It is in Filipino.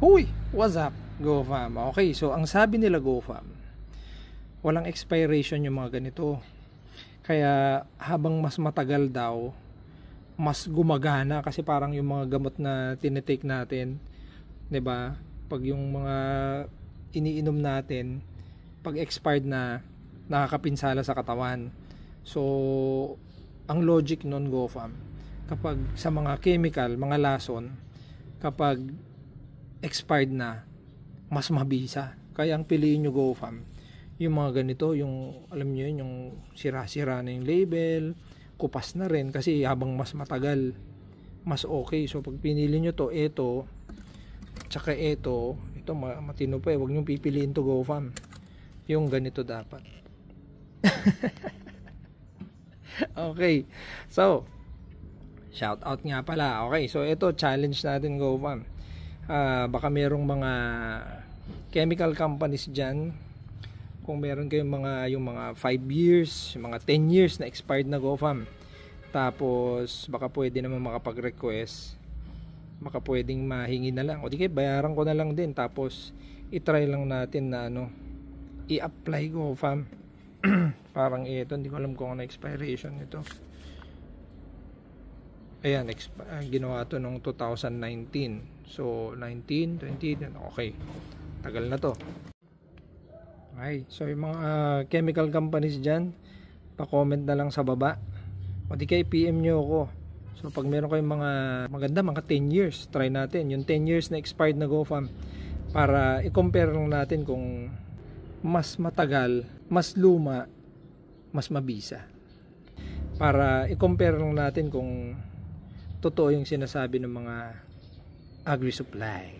Huy! What's up, GoFam? Okay, so ang sabi nila GoFam, walang expiration yung mga ganito. Kaya habang mas matagal daw, mas gumagana kasi parang yung mga gamot na tinitake natin, 'di ba? Pag yung mga iniinom natin, pag expired na, nakakapinsala sa katawan. So, ang logic nun GoFam, kapag sa mga chemical, mga lason, kapag expired na, mas mabisa. Kaya ang piliin nyo GoFam, yung mga ganito, yung alam nyo yun, yung sira-sira na yung label, kupas na rin kasi habang mas matagal, mas okay. So pag pinili nyo to, ito, tsaka ito matino pa eh, huwag nyo pipiliin to GoFam. Yung ganito dapat. Okay, so shout out nga pala. Okay, so ito challenge natin GoFam. Baka merong mga chemical companies dyan, kung meron kayong yung mga 5 years, yung mga 10 years na expired na GoFam, tapos baka pwede naman makapag-request, baka pwedeng mahingi na lang, o di kaya bayaran ko na lang din, tapos itry lang natin na i-apply GoFam. Parang ito, hindi ko alam kung ano expiration nito. Ayan, ginawa to nung 2019. So, 19, 20, okay. Tagal na to. Okay, so yung mga chemical companies dyan, pa-comment na lang sa baba. O di kaya PM nyo ako. So, pag meron kayong mga maganda, mga 10 years, try natin. Yung 10 years na expired na GoFam, para i-compare lang natin kung mas matagal, mas luma, mas mabisa. Para i-compare lang natin kung totoo yung sinasabi ng mga agri-supply.